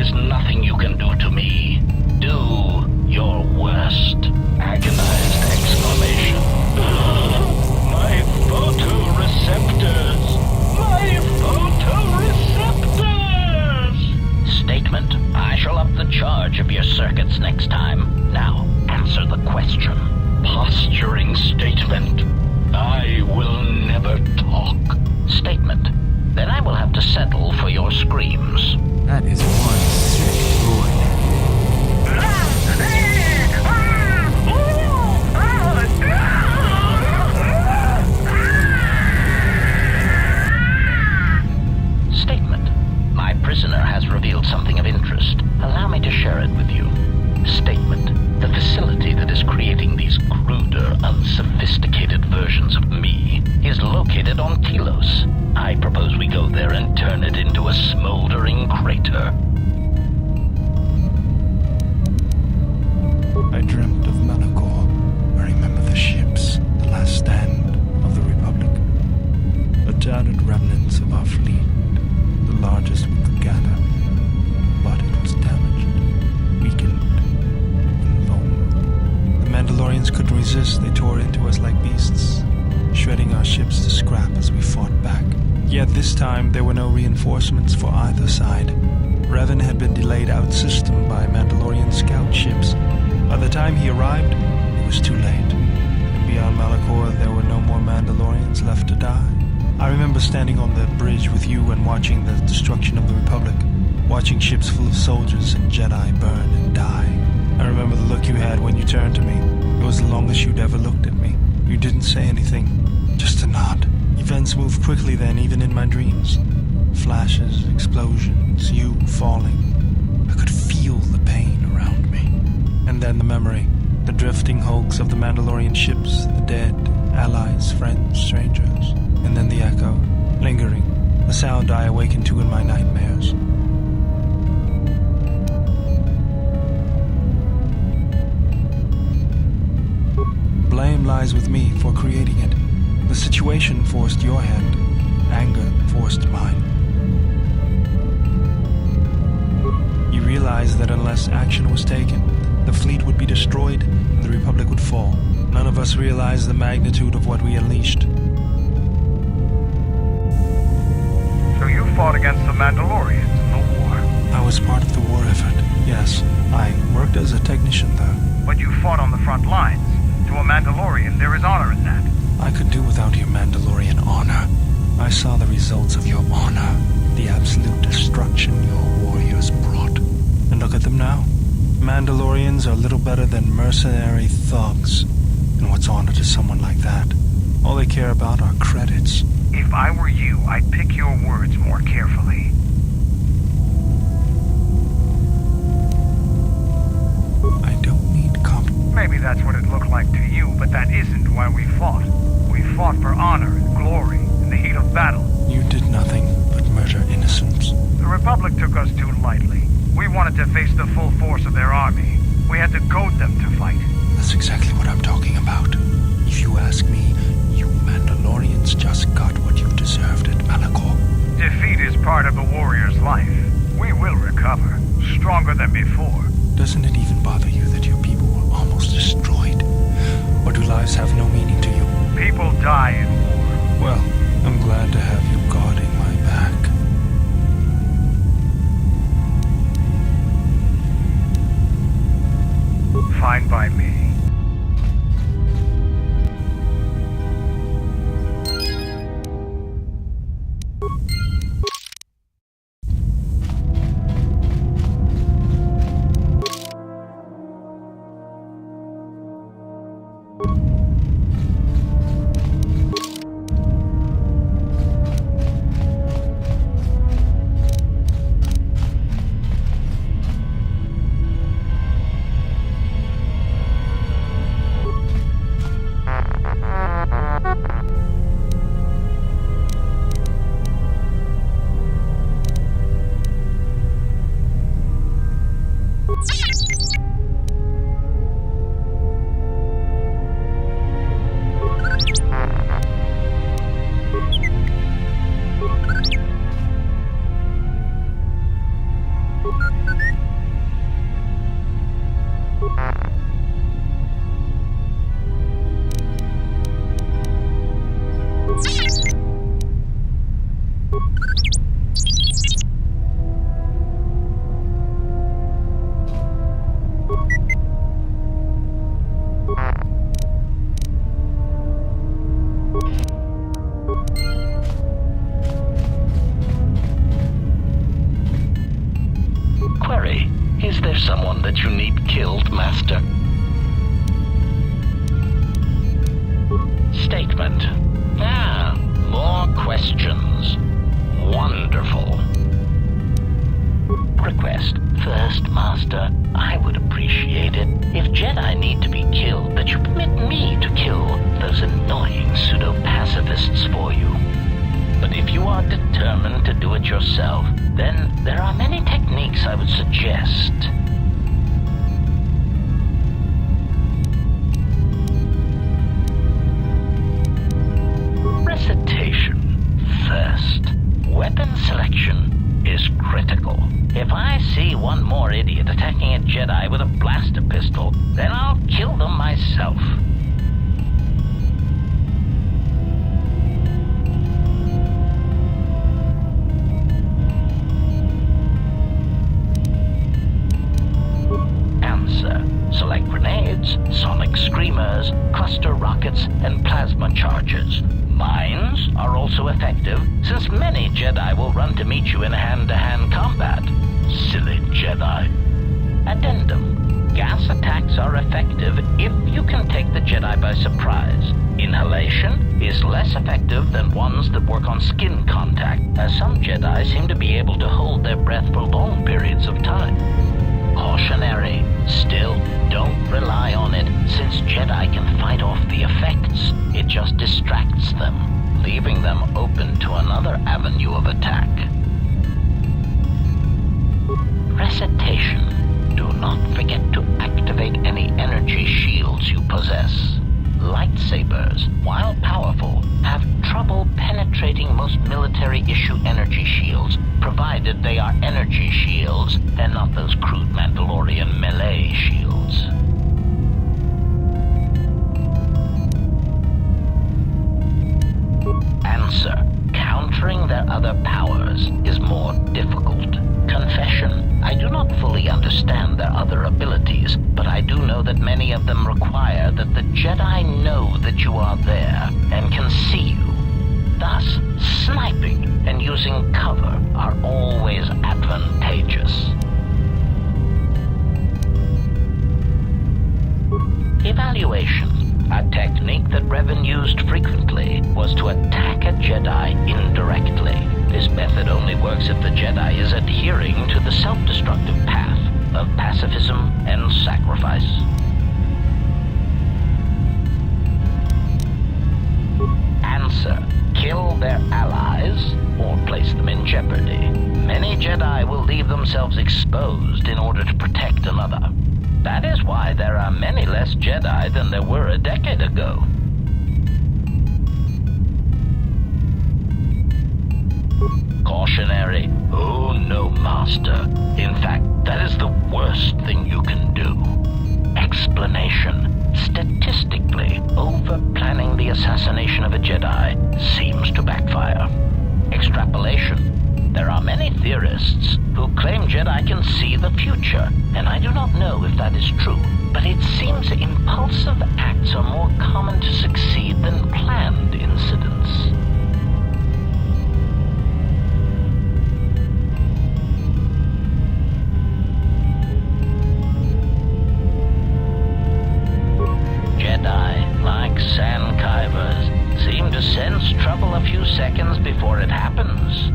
is nothing you can do to me. Do your worst. Agonized exclamation. My photoreceptors! My photoreceptors! Statement. I shall up the charge of your circuits next time. Now, answer the question. Posturing statement. I will never talk. Statement. Then I will have to settle for your screams. That is one sick boy. Statement. My prisoner has revealed something of interest. Allow me to share it with you. Statement. The facility that is creating these cruder, unsophisticated versions of me is located on Telos. I propose we go there and turn it into a smoldering crater. I dreamt of Malachor. I remember the ships, the last stand of the Republic. The tattered remnants of our fleet, the largest we could gather. But it was damaged, weakened, and vulnerable. The Mandalorians couldn't resist. They tore into us like beasts, shredding our ships to scrap as we fought back. Yet this time, there were no reinforcements for either side. Revan had been delayed out-system by Mandalorian scout ships. By the time he arrived, it was too late. And beyond Malachor, there were no more Mandalorians left to die. I remember standing on the bridge with you and watching the destruction of the Republic, watching ships full of soldiers and Jedi burn and die. I remember the look you had when you turned to me. It was the longest you'd ever looked at me. You didn't say anything, just a nod. Events moved quickly then, even in my dreams. Flashes, explosions, you falling. I could feel the pain around me. And then the memory, the drifting hulks of the Mandalorian ships, the dead, allies, friends, strangers. And then the echo, lingering, the sound I awakened to in my nightmares. Blame lies with me for creating it. The situation forced your hand. Anger forced mine. You realized that unless action was taken, the fleet would be destroyed and the Republic would fall. None of us realized the magnitude of what we unleashed. So you fought against the Mandalorians in the war? I was part of the war effort, yes. I worked as a technician, though. But you fought on the front lines. To a Mandalorian, there is honor in that. I could do without your Mandalorian honor. I saw the results of your honor, the absolute destruction your warriors brought. And look at them now. Mandalorians are little better than mercenary thugs. And what's honor to someone like that? All they care about are credits. If I were you, I'd pick your words more carefully. I don't need Maybe that's what it looked like to you, but that isn't why we fought. We fought for honor and glory in the heat of battle. You did nothing but murder innocents. The Republic took us too lightly. We wanted to face the full force of their army. We had to goad them to fight. That's exactly what I'm talking about. If you ask me, you Mandalorians just got what you deserved at Malachor. Defeat is part of a warrior's life. We will recover, stronger than before. Doesn't it even bother you that your people were almost destroyed? Or do lives have no meaning to you? People die in war. Well, I'm glad to have you guarding my back. Fine by me. Master. Statement. More questions. Wonderful. Request. First, Master, I would appreciate it if Jedi need to be killed, that you permit me to kill those annoying pseudo-pacifists for you. But if you are determined to do it yourself, then there are many techniques I would suggest. Recitation. First, weapon selection is critical. If I see one more idiot attacking a Jedi with a blaster pistol, then I'll kill them myself. Answer. Select grenades, sonic screamers, cluster rockets, and plasma charges. Mines are also effective, since many Jedi will run to meet you in hand-to-hand combat. Silly Jedi. Addendum. Gas attacks are effective if you can take the Jedi by surprise. Inhalation is less effective than ones that work on skin contact, as some Jedi seem to be able to hold their breath for long periods of time. Cautionary. Still, don't rely on it, since Jedi can fight off the effects. It just distracts them, leaving them open to another avenue of attack. Recitation. Do not forget to activate any energy shields you possess. Lightsabers, while powerful, have trouble penetrating most military-issue energy shields, provided they are energy shields and not those crude Mandalorian melee shields. Answer. Countering their other powers is more difficult. Confession. I do not fully understand their other abilities, but I do know that many of them require that the Jedi know that you are there and can see you. Thus, sniping and using cover are always advantageous. Evaluation. A technique that Revan used frequently was to attack a Jedi indirectly. This method only works if the Jedi is adhering to the self-destructive path of pacifism and sacrifice. Answer. Kill their allies or place them in jeopardy. Many Jedi will leave themselves exposed in order to protect another. That is why there are many less Jedi than there were a decade ago. Cautionary. Oh no, Master. In fact, that is the worst thing you can do. Explanation. Statistically, over-planning the assassination of a Jedi seems to backfire. Extrapolation. There are many theorists who claim Jedi can see the future, and I do not know if that is true, but it seems impulsive acts are more common to succeed than planned incidents. Jedi, like sandkivers, seem to sense trouble a few seconds before it happens.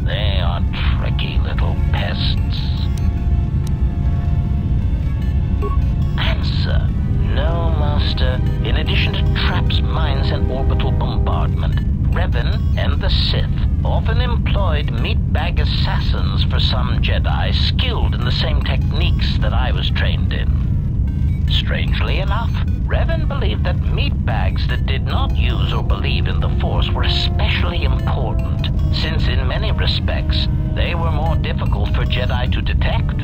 They are tricky little pests. Answer. No, Master. In addition to traps, mines, and orbital bombardment, Revan and the Sith often employed meatbag assassins for some Jedi skilled in the same techniques that I was trained in. Strangely enough, Revan believed that meatbags that did not use or believe in the Force were especially important, since in many respects, they were more difficult for Jedi to detect.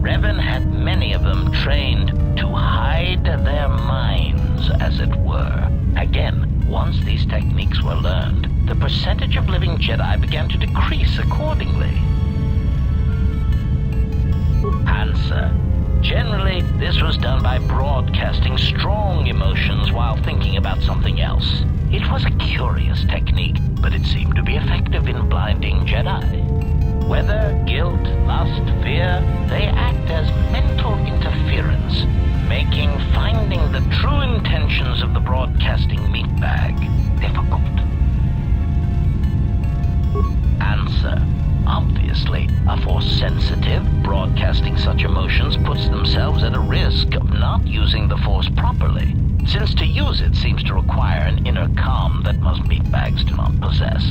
Revan had many of them trained to hide their minds, as it were. Again, once these techniques were learned, the percentage of living Jedi began to decrease accordingly. Answer. Generally, this was done by broadcasting strong emotions while thinking about something else. It was a curious technique, but it seemed to be effective in blinding Jedi. Whether guilt, lust, fear, they act as mental interference, making finding the true intentions of the broadcasting meatbag difficult. Answer. Obviously, a Force-sensitive broadcasting such emotions puts themselves at a risk of not using the Force properly, since to use it seems to require an inner calm that most meatbags do not possess.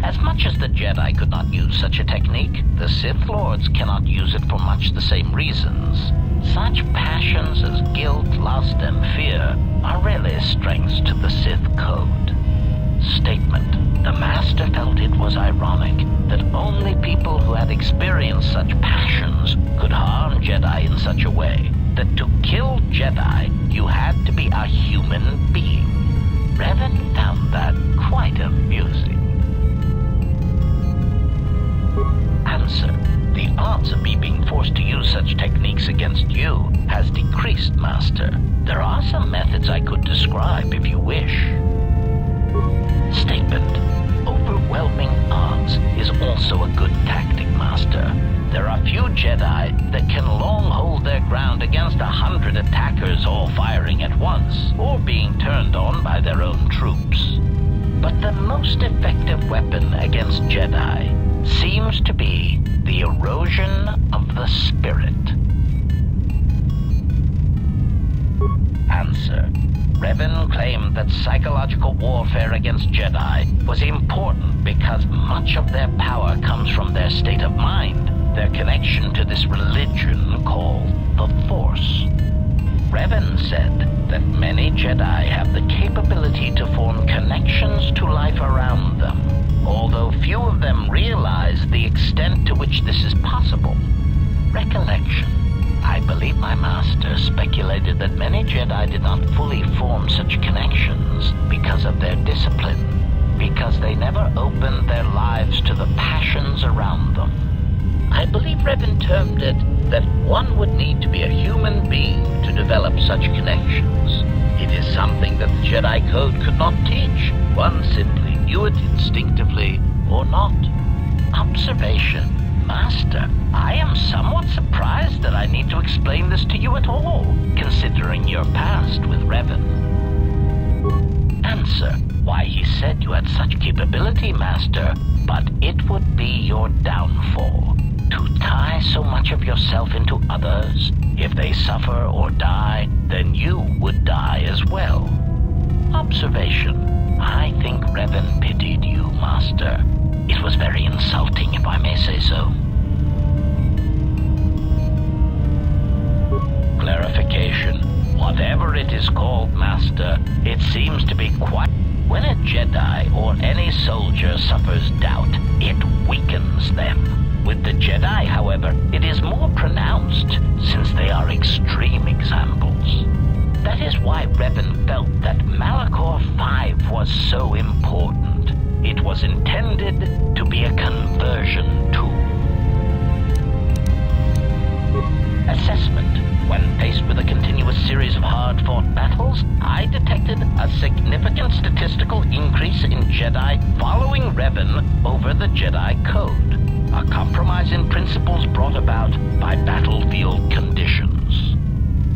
As much as the Jedi could not use such a technique, the Sith Lords cannot use it for much the same reasons. Such passions as guilt, lust, and fear are really strengths to the Sith code. Statement. The Master felt it was ironic that only people who had experienced such passions could harm Jedi in such a way that to kill Jedi, you had to be a human being. Revan found that quite amusing. Answer. The odds of me being forced to use such techniques against you has decreased, Master. There are some methods I could describe if you wish. Statement. Overwhelming odds is also a good tactic, Master. There are few Jedi that can long hold their ground against 100 attackers all firing at once, or being turned on by their own troops. But the most effective weapon against Jedi seems to be the erosion of the spirit. Answer. Revan claimed that psychological warfare against Jedi was important because much of their power comes from their state of mind, their connection to this religion called the Force. Revan said that many Jedi have the capability to form connections to life around them, although few of them realize the extent to which this is possible. Recollection. I believe my master speculated that many Jedi did not fully form such connections because of their discipline, because they never opened their lives to the passions around them. I believe Revan termed it that one would need to be a human being to develop such connections. It is something that the Jedi Code could not teach. One simply knew it instinctively or not. Observation. Master, I am somewhat surprised that I need to explain this to you at all, considering your past with Revan. Answer. Why, he said you had such capability, Master, but it would be your downfall. To tie so much of yourself into others, if they suffer or die, then you would die as well. Observation. I think Revan pitied you, Master. It was very insulting, if I may say so. Clarification. Whatever it is called, Master, it seems to be quite... When a Jedi or any soldier suffers doubt, it weakens them. With the Jedi, however, it is more pronounced, since they are extreme examples. That is why Revan felt that Malachor 5 was so important. It was intended to be a conversion tool. Assessment. When faced with a continuous series of hard-fought battles, I detected a significant statistical increase in Jedi following Revan over the Jedi Code, a compromise in principles brought about by battlefield conditions.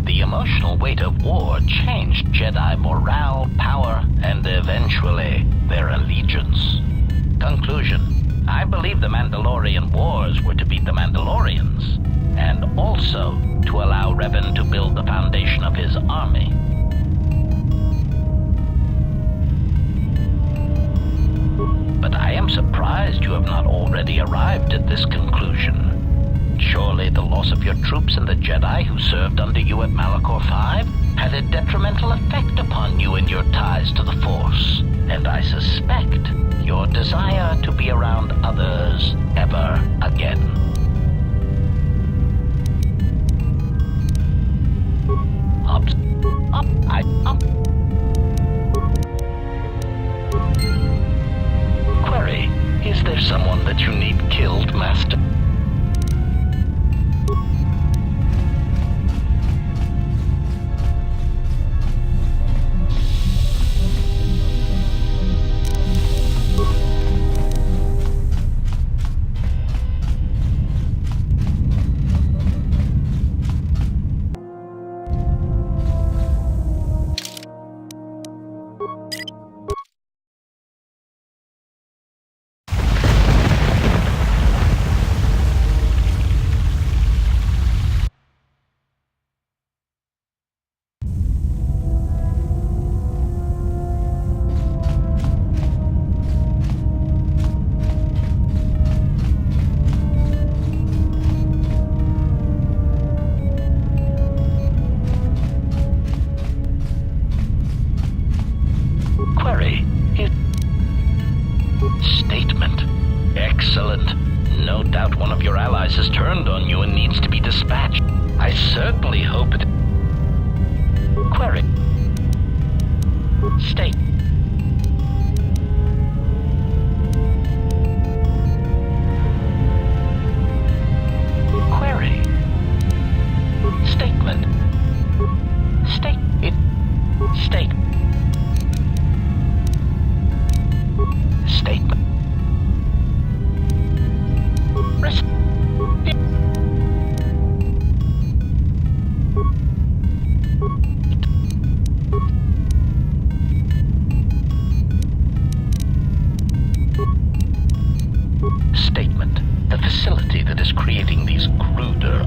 The emotional weight of war changed Jedi morale, power, and eventually their allegiance. Conclusion. I believe the Mandalorian Wars were to beat the Mandalorians, and also to allow Revan to build the foundation of his army. But I am surprised you have not already arrived at this conclusion. Surely the loss of your troops and the Jedi who served under you at Malachor 5 had a detrimental effect upon you and your ties to the Force, and I suspect your desire to be around others ever again. Query, is there someone that you need killed, Master? Statement. Excellent. No doubt one of your allies has turned on you and needs to be dispatched. I certainly hope it... Query. State. Query. Statement. State. It. State. Statement. Rest. Statement. The facility that is creating these cruder,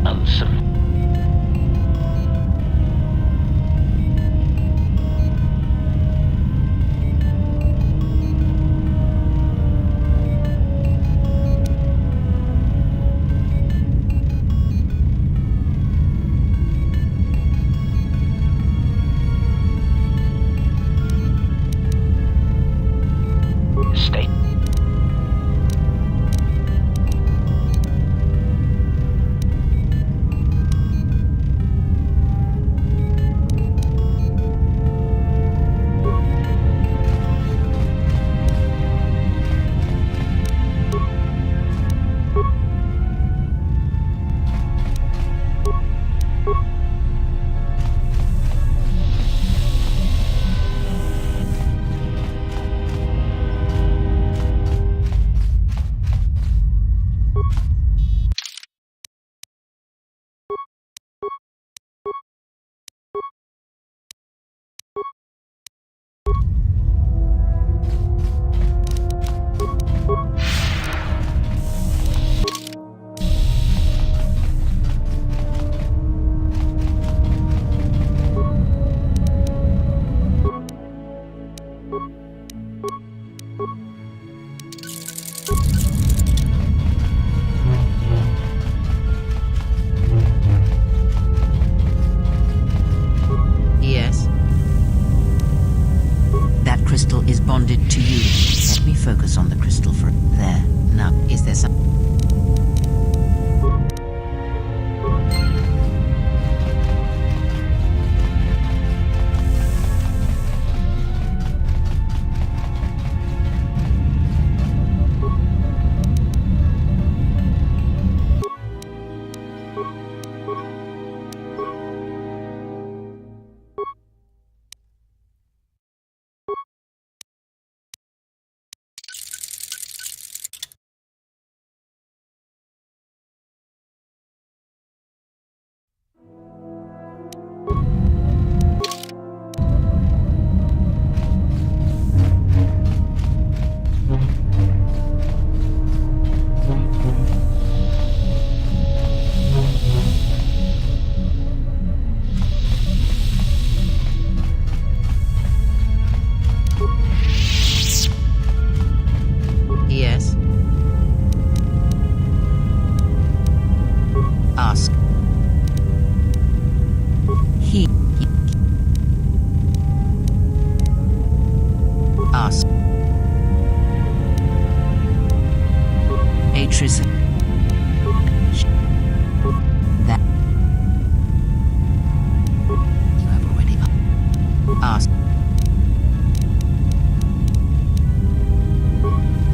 State. Yes. That crystal is bonded to you. Let me focus on the crystal for there. Now, is there some... Yes. Ask. He. Ask. Atris. That. You have already asked.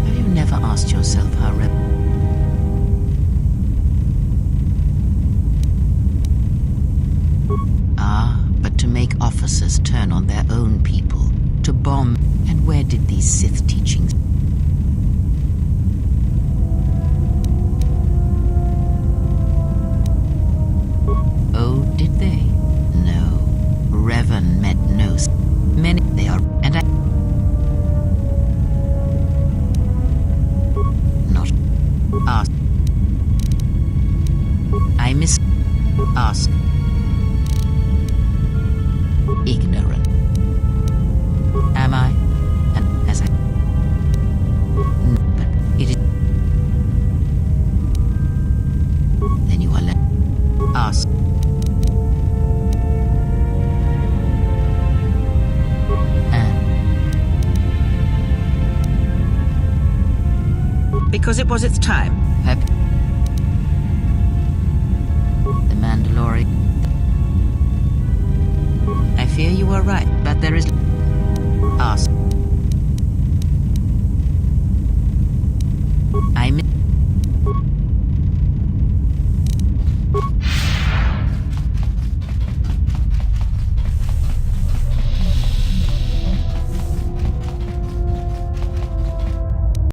Have you never asked yourself how but to make officers turn on their own people, to bomb, and where did these Sith teachings... Oh, did they? No. Revan met no... Many they are, and I... Not... Ask. I miss... Ask. Ignorant. Am I? And as I... Because it was its time. The Mandalorian. I fear you are right, but there is... Ask.